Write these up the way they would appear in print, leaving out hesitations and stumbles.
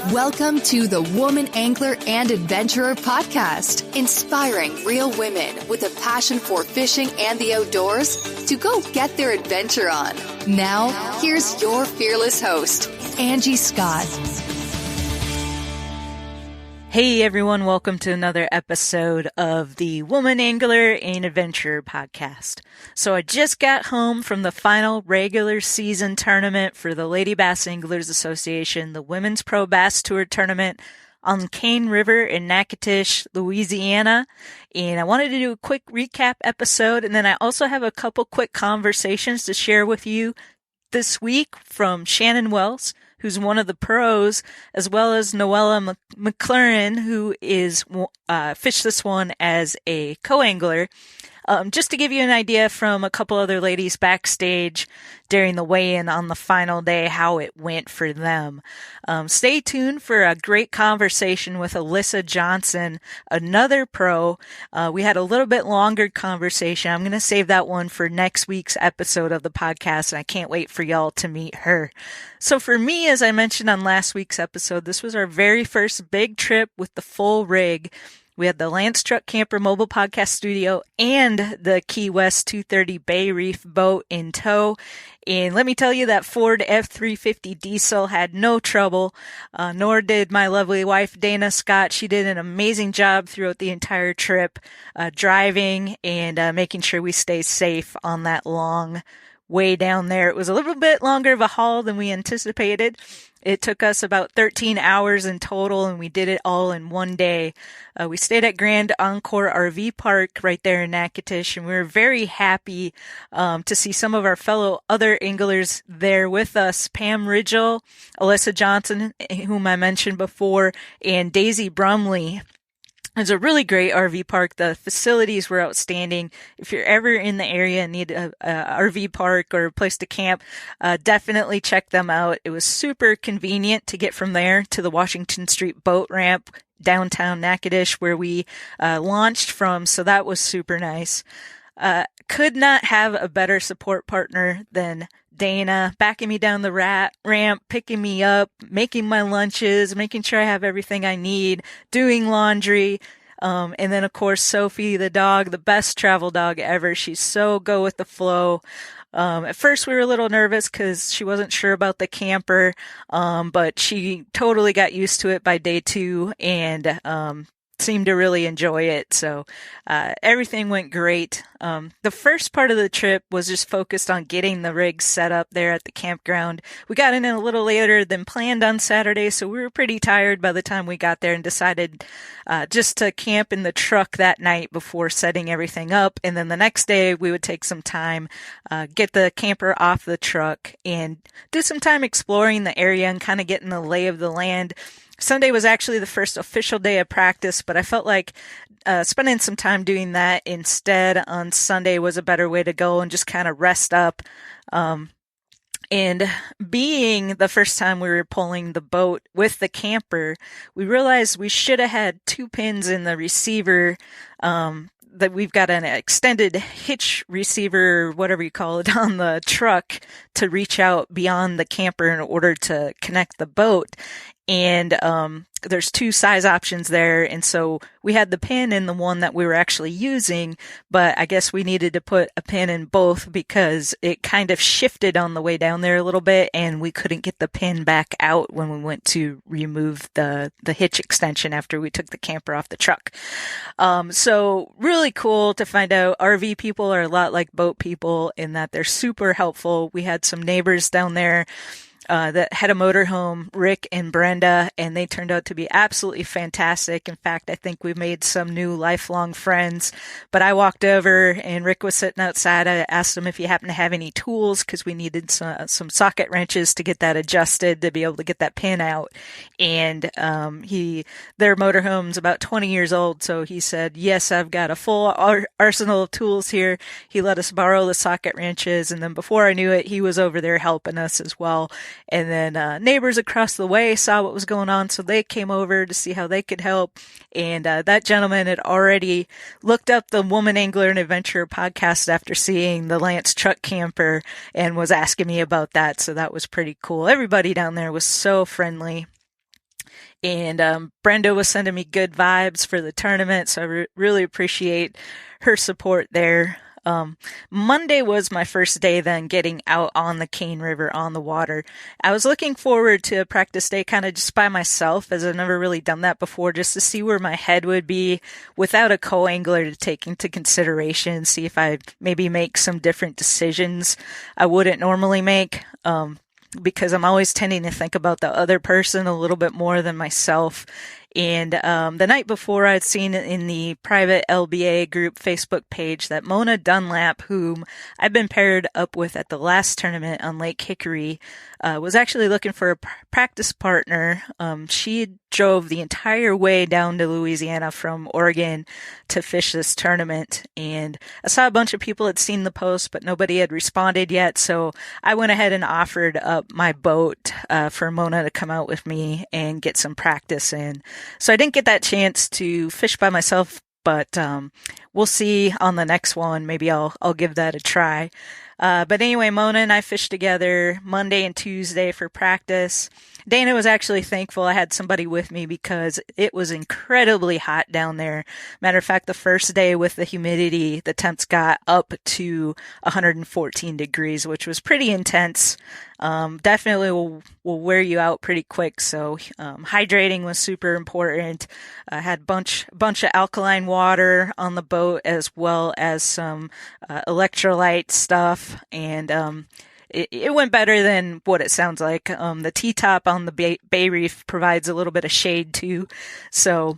Welcome to the Woman Angler and Adventurer podcast, inspiring real women with a passion for fishing and the outdoors to go get their adventure on. Now, here's your fearless host, Angie Scott. Hey everyone, welcome to another episode of the Woman Angler and Adventurer podcast. So I just got home from the final regular season tournament for the Lady Bass Anglers Association, the Women's Pro Bass Tour Tournament on Cane River in Natchitoches, Louisiana. And I wanted to do a quick recap episode, and then I also have a couple quick conversations to share with you this week from Shannon Wells, who's one of the pros, as well as Noella McLaren, who is fished this one as a co-angler. Just to give you an idea from a couple other ladies backstage during the weigh-in on the final day, how it went for them. Stay tuned for a great conversation with Alyssa Johnson, another pro. We had a little bit longer conversation. I'm going to save that one for next week's episode of the podcast, and I can't wait for y'all to meet her. So for me, as I mentioned on last week's episode, this was our very first big trip with the full rig. We had the Lance Truck Camper mobile podcast studio and the Key West 230 Bay Reef boat in tow. And let me tell you, that Ford F-350 diesel had no trouble, nor did my lovely wife, Dana Scott. She did an amazing job throughout the entire trip, driving and making sure we stay safe on that long way down there. It was a little bit longer of a haul than we anticipated. It took us about 13 hours in total, and we did it all in one day. We stayed at Grand Encore RV Park right there in Natchitoches, and we were very happy to see some of our fellow other anglers there with us. Pam Ridgell, Alyssa Johnson, whom I mentioned before, and Daisy Brumley. It's a really great RV park. The facilities were outstanding. If you're ever in the area and need a RV park or a place to camp, definitely check them out. It was super convenient to get from there to the Washington Street boat ramp downtown Natchitoches where we launched from, so that was super nice. Could not have a better support partner than Dana, backing me down the ramp, picking me up, making my lunches, making sure I have everything I need, doing laundry. And then, of course, Sophie, the dog, the best travel dog ever. She's so go with the flow. At first we were a little nervous because she wasn't sure about the camper, but she totally got used to it by day 2 and seemed to really enjoy it. So everything went great. The first part of the trip was just focused on getting the rig set up there at the campground. We got in a little later than planned on Saturday, so we were pretty tired by the time we got there and decided just to camp in the truck that night before setting everything up. And then the next day we would take some time, get the camper off the truck and do some time exploring the area and kind of getting the lay of the land. Sunday was actually the first official day of practice, but I felt like spending some time doing that instead on Sunday was a better way to go and just kind of rest up. And being the first time we were pulling the boat with the camper, we realized we should have had 2 pins in the receiver, that we've got an extended hitch receiver, whatever you call it, on the truck to reach out beyond the camper in order to connect the boat. And there's 2 size options there, and so we had the pin in the one that we were actually using, but I guess we needed to put a pin in both because it kind of shifted on the way down there a little bit, and we couldn't get the pin back out when we went to remove the hitch extension after we took the camper off the truck. So really cool to find out RV people are a lot like boat people in that they're super helpful. We had some neighbors down there that had a motorhome, Rick and Brenda, and they turned out to be absolutely fantastic. In fact, I think we made some new lifelong friends. But I walked over and Rick was sitting outside. I asked him if he happened to have any tools because we needed some socket wrenches to get that adjusted to be able to get that pin out. And their motorhome's about 20 years old, so he said, yes, I've got a full arsenal of tools here. He let us borrow the socket wrenches, and then before I knew it, he was over there helping us as well. And then neighbors across the way saw what was going on, so they came over to see how they could help. And that gentleman had already looked up the Woman Angler and Adventurer podcast after seeing the Lance Truck Camper and was asking me about that, so that was pretty cool. Everybody down there was so friendly. And Brenda was sending me good vibes for the tournament, so I really appreciate her support there. Monday was my first day then getting out on the Cane River on the water. I was looking forward to a practice day kind of just by myself, as I've never really done that before, just to see where my head would be without a co-angler to take into consideration, see if I maybe make some different decisions I wouldn't normally make. Because I'm always tending to think about the other person a little bit more than myself. And the night before, I'd seen in the private LBA group Facebook page that Mona Dunlap, whom I've been paired up with at the last tournament on Lake Hickory, was actually looking for a practice partner. She drove the entire way down to Louisiana from Oregon to fish this tournament. And I saw a bunch of people had seen the post, but nobody had responded yet. So I went ahead and offered up my boat for Mona to come out with me and get some practice in. So I didn't get that chance to fish by myself, but we'll see on the next one. Maybe I'll give that a try. But anyway, Mona and I fished together Monday and Tuesday for practice. Dana was actually thankful I had somebody with me because it was incredibly hot down there. Matter of fact, the first day with the humidity, the temps got up to 114 degrees, which was pretty intense. Definitely will wear you out pretty quick. So, hydrating was super important. I had bunch of alkaline water on the boat as well as some, electrolyte stuff. And, it went better than what it sounds like. The T-top on the Bay Reef provides a little bit of shade too. So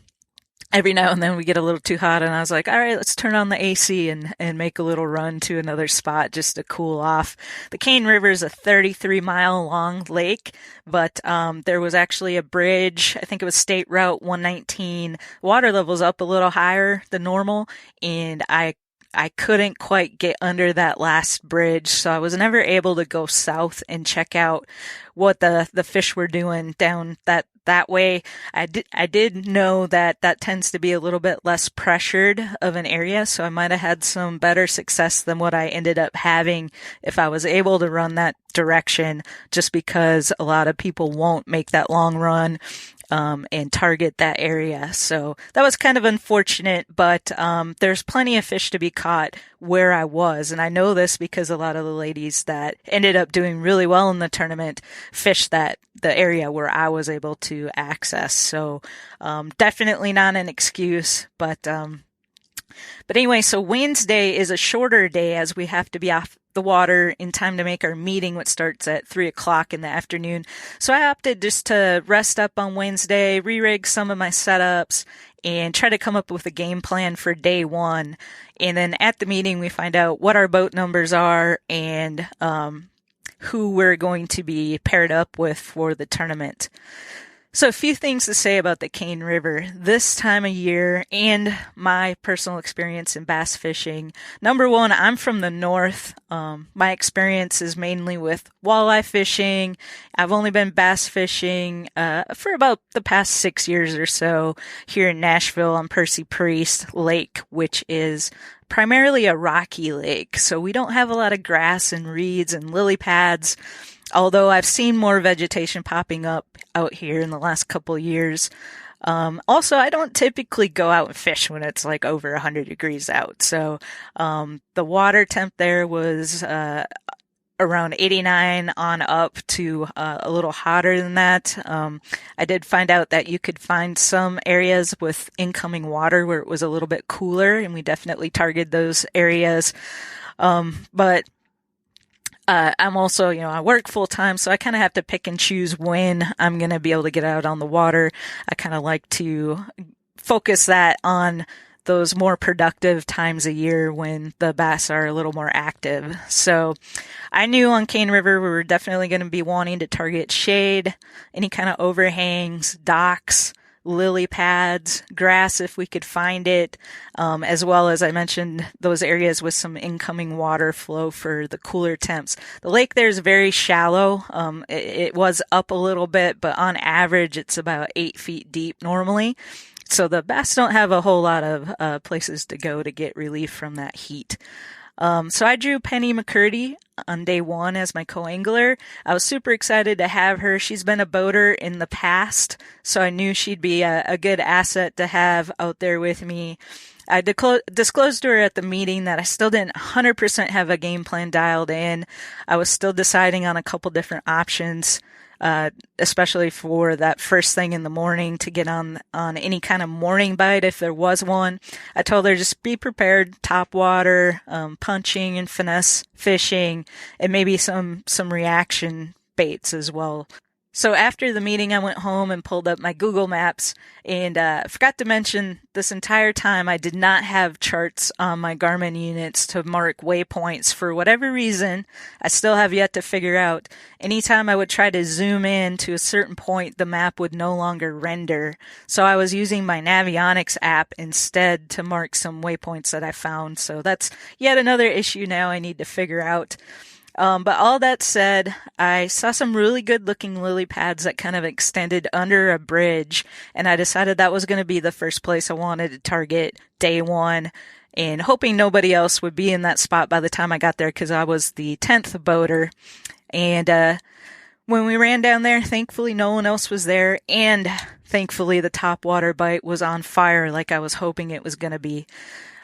every now and then we get a little too hot and I was like, all right, let's turn on the AC and make a little run to another spot just to cool off. The Cane River is a 33-mile long lake, but there was actually a bridge. I think it was State Route 119. Water level's up a little higher than normal, and I couldn't quite get under that last bridge, so I was never able to go south and check out what the fish were doing down that way. I did know that tends to be a little bit less pressured of an area, so I might have had some better success than what I ended up having if I was able to run that direction, just because a lot of people won't make that long run and target that area. So that was kind of unfortunate, but there's plenty of fish to be caught where I was. And I know this because a lot of the ladies that ended up doing really well in the tournament fished the area where I was able to access. So definitely not an excuse, but anyway, so Wednesday is a shorter day as we have to be off the water in time to make our meeting, which starts at 3:00 in the afternoon. So I opted just to rest up on Wednesday, re-rig some of my setups, and try to come up with a game plan for day one. And then at the meeting, we find out what our boat numbers are and who we're going to be paired up with for the tournament. So a few things to say about the Cane River this time of year and my personal experience in bass fishing. Number one, I'm from the north. My experience is mainly with walleye fishing. I've only been bass fishing for about the past 6 years or so here in Nashville on Percy Priest Lake, which is primarily a rocky lake. So we don't have a lot of grass and reeds and lily pads. Although I've seen more vegetation popping up out here in the last couple of years. Also, I don't typically go out and fish when it's like over 100 degrees out. So the water temp there was around 89 on up to a little hotter than that. I did find out that you could find some areas with incoming water where it was a little bit cooler, and we definitely targeted those areas. But I'm also, I work full time, so I kind of have to pick and choose when I'm going to be able to get out on the water. I kind of like to focus that on those more productive times a year when the bass are a little more active. So I knew on Cane River we were definitely going to be wanting to target shade, any kind of overhangs, docks, lily pads, grass if we could find it, as well as I mentioned those areas with some incoming water flow for the cooler temps. The lake there is very shallow. It was up a little bit, but on average it's about 8 feet deep normally. So the bass don't have a whole lot of places to go to get relief from that heat. So I drew Penny McCurdy on day one as my co-angler. I was super excited to have her. She's been a boater in the past, so I knew she'd be a good asset to have out there with me. I disclosed to her at the meeting that I still didn't 100% have a game plan dialed in. I was still deciding on a couple different options, especially for that first thing in the morning to get on any kind of morning bite if there was one. I told her just be prepared, top water, punching and finesse fishing, and maybe some reaction baits as well. So after the meeting, I went home and pulled up my Google Maps, and forgot to mention this entire time I did not have charts on my Garmin units to mark waypoints for whatever reason. I still have yet to figure out. Anytime I would try to zoom in to a certain point, the map would no longer render. So I was using my Navionics app instead to mark some waypoints that I found. So that's yet another issue now I need to figure out. But all that said, I saw some really good looking lily pads that kind of extended under a bridge, and I decided that was going to be the first place I wanted to target day one, and hoping nobody else would be in that spot by the time I got there because I was the 10th boater. And when we ran down there, thankfully no one else was there, and thankfully the top water bite was on fire like I was hoping it was going to be.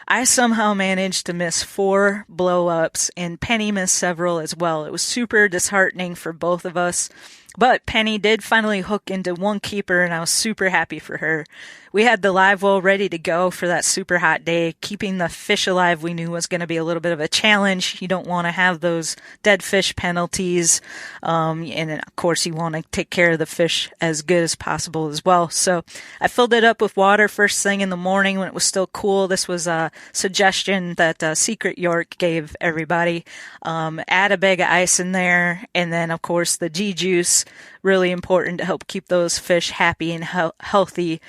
I somehow managed to miss 4 blow-ups, and Penny missed several as well. It was super disheartening for both of us, but Penny did finally hook into one keeper, and I was super happy for her. We had the live well ready to go for that super hot day. Keeping the fish alive we knew was going to be a little bit of a challenge. You don't want to have those dead fish penalties, and of course you want to take care of the fish as good as possible as well. So I filled it up with water first thing in the morning when it was still cool. This was a suggestion that Secret York gave everybody. Add a bag of ice in there, and then of course the G-juice, really important to help keep those fish happy and healthy.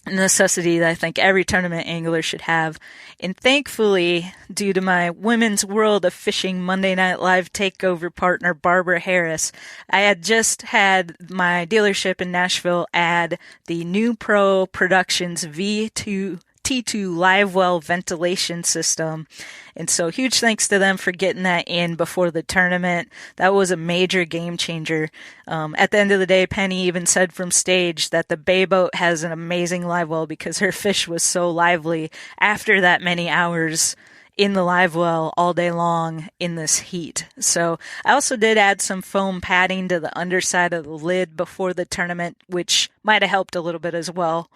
Necessity that I think every tournament angler should have. And thankfully, due to my Women's World of Fishing Monday Night Live takeover partner, Barbara Harris, I had just had my dealership in Nashville add the New Pro Productions T2 live well ventilation system. And so huge thanks to them for getting that in before the tournament. That was a major game changer. At the end of the day, Penny even said from stage that the Bay Boat has an amazing live well because her fish was so lively after that many hours in the live well all day long in this heat. So I also did add some foam padding to the underside of the lid before the tournament, which might have helped a little bit as well.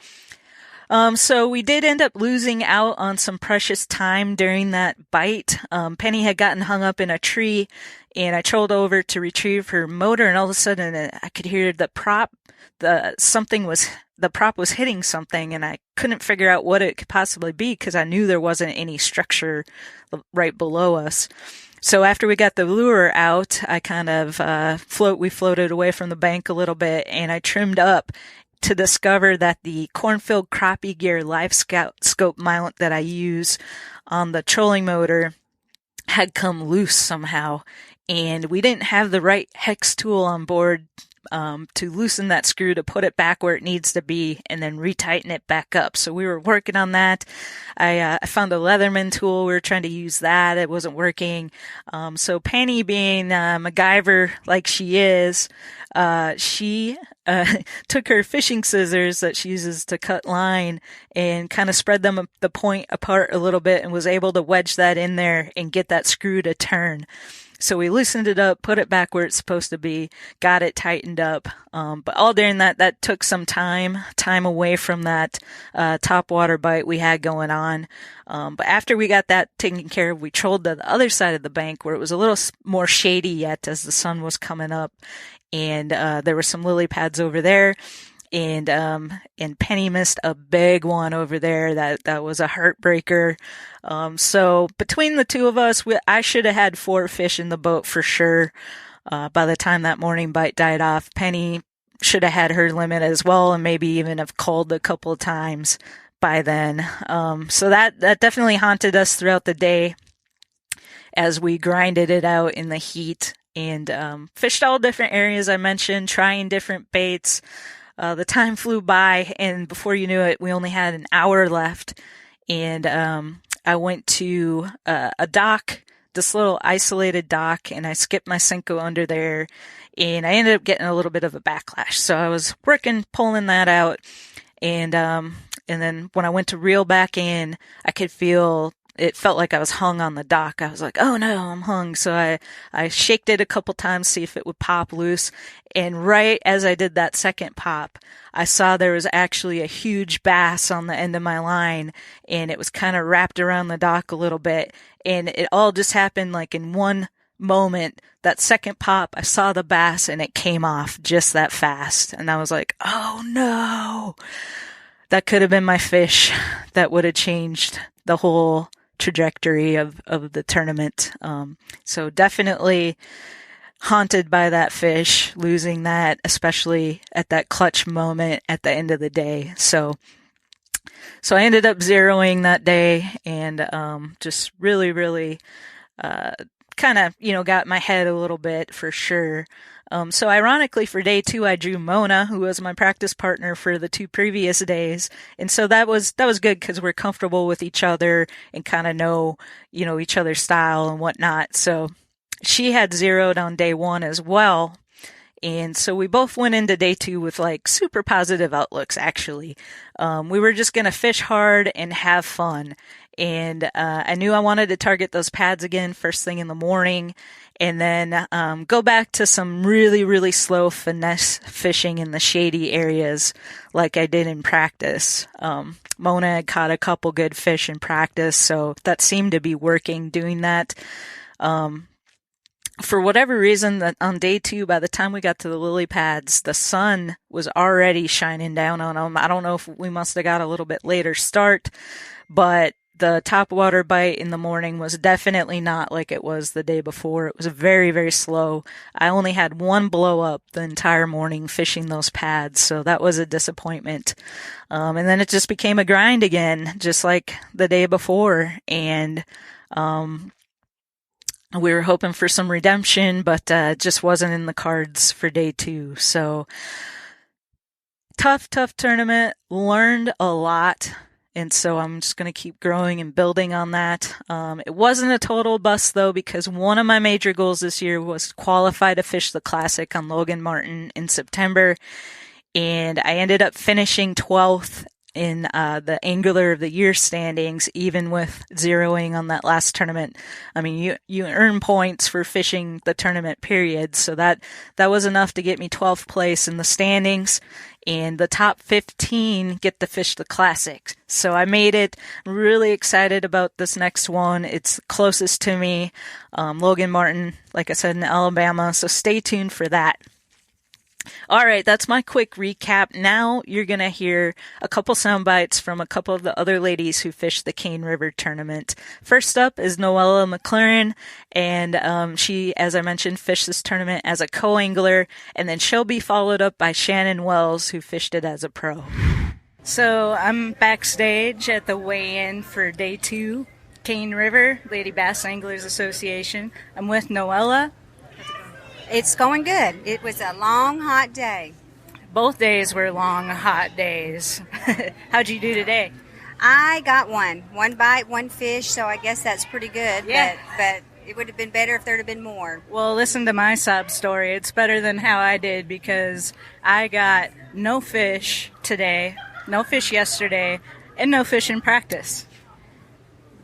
So we did end up losing out on some precious time during that bite. Penny had gotten hung up in a tree, and I trolled over to retrieve her motor, and all of a sudden I could hear the prop was hitting something, and I couldn't figure out what it could possibly be because I knew there wasn't any structure right below us. So after we got the lure out, I kind of we floated away from the bank a little bit, and I trimmed up to discover that the Cornfield Crappie Gear Live Scope mount that I use on the trolling motor had come loose somehow, and we didn't have the right hex tool on board to loosen that screw to put it back where it needs to be and then retighten it back up. So we were working on that. I found a Leatherman tool. We were trying to use that. It wasn't working. So Penny, being MacGyver like she is, she took her fishing scissors that she uses to cut line and kind of spread the point apart a little bit and was able to wedge that in there and get that screw to turn. So we loosened it up, put it back where it's supposed to be, got it tightened up. But all during that took some time away from that top water bite we had going on. But after we got that taken care of, we trolled to the other side of the bank where it was a little more shady yet as the sun was coming up. And there were some lily pads over there. And Penny missed a big one over there. That was a heartbreaker. So between the two of us, I should have had 4 fish in the boat for sure. By the time that morning bite died off, Penny should have had her limit as well, and maybe even have called a couple of times by then. So that definitely haunted us throughout the day as we grinded it out in the heat and fished all different areas I mentioned, trying different baits. The time flew by, and before you knew it, we only had an hour left. And I I went to a dock, this little isolated dock, and I skipped my Senko under there, and I ended up getting a little bit of a backlash. So I was pulling that out, and then when I went to reel back in, I could feel, it felt like I was hung on the dock. I was like, oh no, I'm hung. So I shaked it a couple times, see if it would pop loose. And right as I did that second pop, I saw there was actually a huge bass on the end of my line, and it was kind of wrapped around the dock a little bit. And it all just happened like in one moment. That second pop, I saw the bass and it came off just that fast. And I was like, oh no, that could have been my fish. That would have changed the whole trajectory of the tournament. So definitely haunted by that fish, losing that, especially at that clutch moment at the end of the day. So I ended up zeroing that day, and just really kind of, got my head a little bit for sure. So ironically, for day 2, I drew Mona, who was my practice partner for the 2 previous days. And so that was good because we're comfortable with each other and kind of know, each other's style and whatnot. So she had zeroed on day 1 as well. And so we both went into day 2 with like super positive outlooks, actually. We were just going to fish hard and have fun. And I knew I wanted to target those pads again first thing in the morning, and then go back to some really slow finesse fishing in the shady areas like I did in practice. Mona had caught a couple good fish in practice, so that seemed to be working, doing that. For whatever reason, that on day 2, by the time we got to the lily pads, the sun was already shining down on them. I don't know if we must have got a little bit later start, but the topwater bite in the morning was definitely not like it was the day before. It was very slow. I only had one blow up the entire morning fishing those pads, so that was a disappointment. And then it just became a grind again, just like the day before. And we were hoping for some redemption, but it just wasn't in the cards for day 2. So tough tournament. Learned a lot. And so I'm just going to keep growing and building on that. It wasn't a total bust, though, because one of my major goals this year was to qualify to fish the Classic on Logan Martin in September. And I ended up finishing 12th in the Angler of the Year standings, even with zeroing on that last tournament. I mean, you earn points for fishing the tournament period, so that was enough to get me 12th place in the standings, and the top 15 get to fish the Classic. So I made it. I'm really excited about this next one. It's closest to me, Logan Martin, like I said, in Alabama, so stay tuned for that. All right, that's my quick recap. Now you're going to hear a couple sound bites from a couple of the other ladies who fished the Cane River tournament. First up is Noella McLaren, and she, as I mentioned, fished this tournament as a co-angler, and then she'll be followed up by Shannon Wells, who fished it as a pro. So I'm backstage at the weigh-in for day 2, Cane River, Lady Bass Anglers Association. I'm with Noella. It's going good. It was a long, hot day. Both days were long, hot days. How'd you do today? I got one bite, one fish, so I guess that's pretty good. Yeah. But it would have been better if there had been more. Well, listen to my sob story. It's better than how I did because I got no fish today, no fish yesterday, and no fish in practice.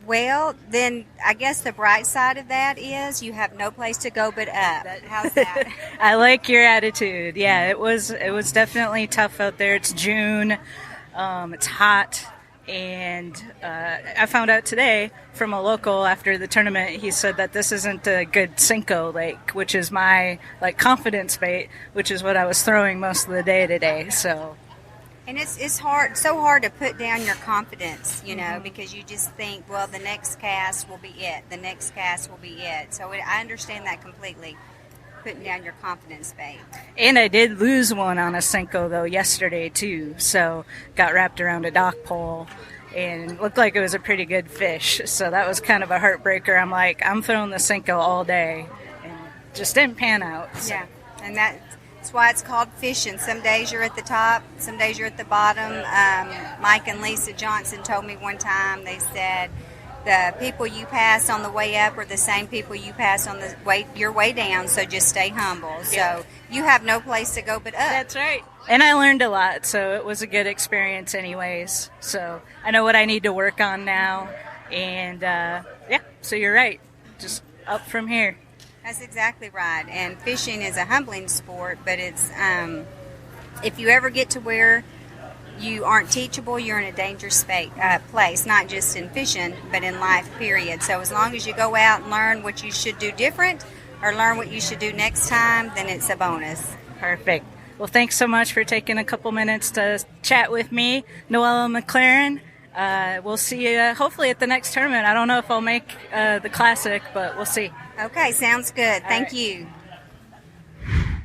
Well, then I guess the bright side of that is you have no place to go but up. How's that? I like your attitude. Yeah, it was definitely tough out there. It's June. It's hot. And I found out today from a local after the tournament, he said that this isn't a good Senko lake, which is my confidence bait, which is what I was throwing most of the day today. So. And it's so hard to put down your confidence, because you just think, well, the next cast will be it. The next cast will be it. So I understand that completely, putting down your confidence bait. And I did lose one on a Senko, though, yesterday, too. So got wrapped around a dock pole and looked like it was a pretty good fish. So that was kind of a heartbreaker. I'm like, I'm throwing the Senko all day. And just didn't pan out. So. Yeah, and that's why it's called fishing. Some days you're at the top, some days you're at the bottom. Mike and Lisa Johnson told me one time, they said, the people you pass on the way up are the same people you pass on your way down, so just stay humble. Yeah. So you have no place to go but up. That's right. And I learned a lot, so it was a good experience anyways. So I know what I need to work on now. And, so you're right. Just up from here. That's exactly right. And fishing is a humbling sport, but it's if you ever get to where you aren't teachable, you're in a dangerous place, not just in fishing, but in life, period. So as long as you go out and learn what you should do different or learn what you should do next time, then it's a bonus. Perfect. Well, thanks so much for taking a couple minutes to chat with me, Noella McLaren. We'll see you hopefully at the next tournament. I don't know if I'll make the Classic, but we'll see. Okay, sounds good. Thank you.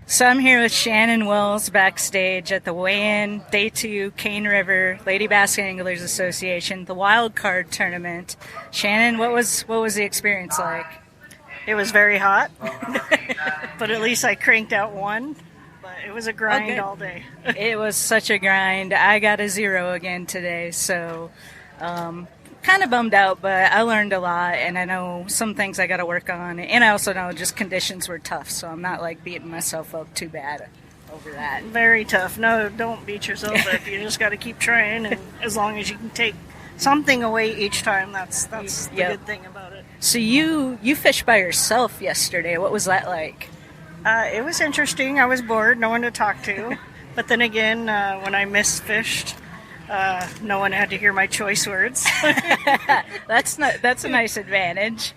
So I'm here with Shannon Wells backstage at the weigh-in Day 2 Cane River Lady Basket Anglers Association, the wild card tournament. Shannon, what was the experience like? It was very hot, but at least I cranked out one. But it was a grind all day. It was such a grind. I got a 0 again today, so kind of bummed out, but I learned a lot, and I know some things I got to work on, and I also know just conditions were tough, so I'm not like beating myself up too bad over that. Very tough. No, don't beat yourself up. You just got to keep trying, and as long as you can take something away each time, that's the good thing about it. So you fished by yourself yesterday. What was that like? It was interesting. I was bored, no one to talk to, but then again, when I misfished, no one had to hear my choice words. That's a nice advantage.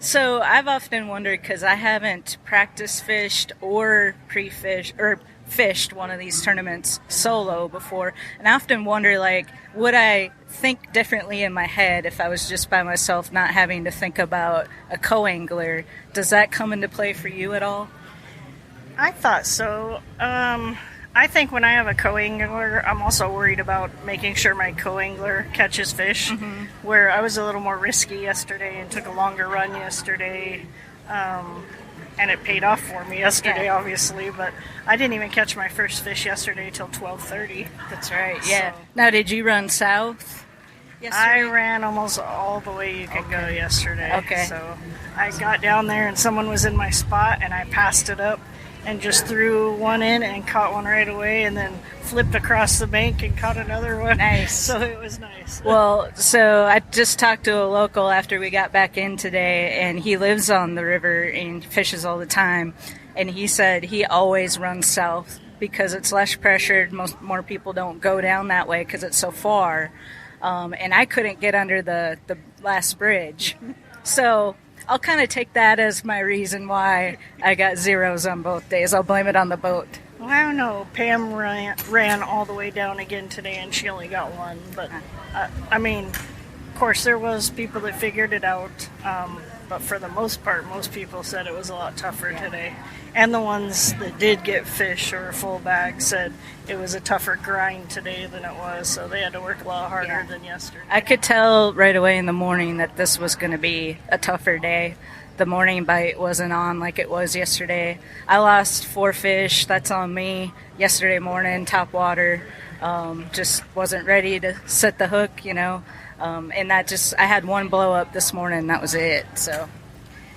So I've often wondered, because I haven't practice fished or pre-fished or fished one of these tournaments solo before, and I often wonder, like, would I think differently in my head if I was just by myself, not having to think about a co-angler? Does that come into play for you at all? I thought so. I think when I have a co-angler, I'm also worried about making sure my co-angler catches fish, where I was a little more risky yesterday and took a longer run yesterday, and it paid off for me yesterday, obviously, but I didn't even catch my first fish yesterday till 12:30. That's right, yeah. So, now, did you run south yesterday? I ran almost all the way you can go yesterday. Okay. So I got down there and someone was in my spot, and I passed it up and just threw one in and caught one right away, and then flipped across the bank and caught another one. Nice. So it was nice. Well, so I just talked to a local after we got back in today, and he lives on the river and fishes all the time, and he said he always runs south because it's less pressured. More people don't go down that way because it's so far, and I couldn't get under the last bridge. So I'll kind of take that as my reason why I got 0s on both days. I'll blame it on the boat. Well, I don't know. Pam ran all the way down again today, and she only got one. But, I mean, of course, there was people that figured it out. But for the most part, most people said it was a lot tougher today. And the ones that did get fish or a full bag said it was a tougher grind today than it was. So they had to work a lot harder than yesterday. I could tell right away in the morning that this was going to be a tougher day. The morning bite wasn't on like it was yesterday. I lost 4 fish. That's on me. Yesterday morning, top water. Just wasn't ready to set the hook, and I had one blow up this morning. That was it. So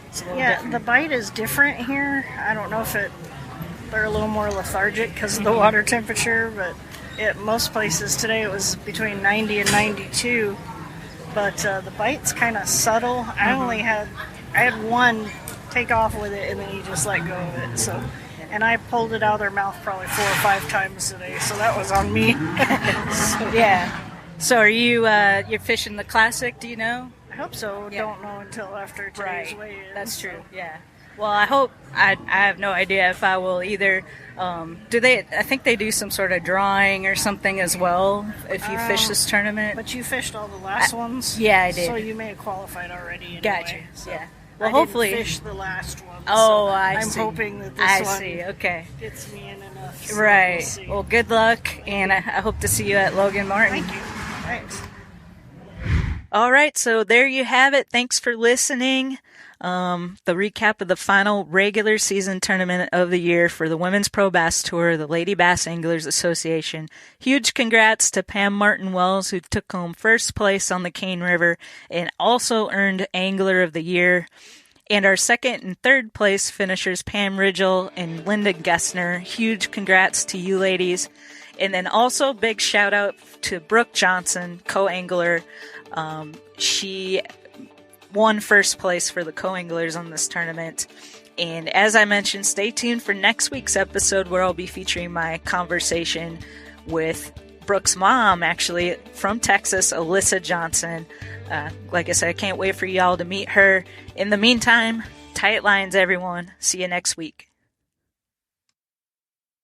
it's a little different. The bite is different here. I don't know if they're a little more lethargic because of the water temperature, but at most places today it was between 90 and 92. But the bite's kind of subtle. I had one take off with it, and then you just let go of it. So, and I pulled it out of their mouth probably 4 or 5 times today, so that was on me. So are you're fishing the Classic? Do you know? I hope so. Yeah. Don't know until after today's weigh-in. That's true. Yeah. Well, I hope. I have no idea if I will either. I think they do some sort of drawing or something as well if you fish this tournament. But you fished all the last ones? Yeah, I did. So you may have qualified already anyway. Gotcha. So Yeah. Well, I hopefully. didn't fish the last one. Oh, so I I'm see. hoping that I this one see. Okay. gets me in enough. So Right. We'll see. Well, good luck, and I hope to see you at Logan Martin. Thank you. Thanks. All right, so there you have it. Thanks for listening. the recap of the final regular season tournament of the year for the Women's Pro Bass Tour, the Lady Bass Anglers Association. Huge congrats to Pam Martin-Wells, who took home first place on the Cane River and also earned Angler of the Year. And our second and third place finishers, Pam Ridgel and Linda Gessner. Huge congrats to you ladies. And then also big shout out to Brooke Johnson, co-angler. She won first place for the co-anglers on this tournament. And as I mentioned, stay tuned for next week's episode where I'll be featuring my conversation with Brooke's mom, actually, from Texas, Alyssa Johnson. Like I said, I can't wait for y'all to meet her. In the meantime, tight lines, everyone. See you next week.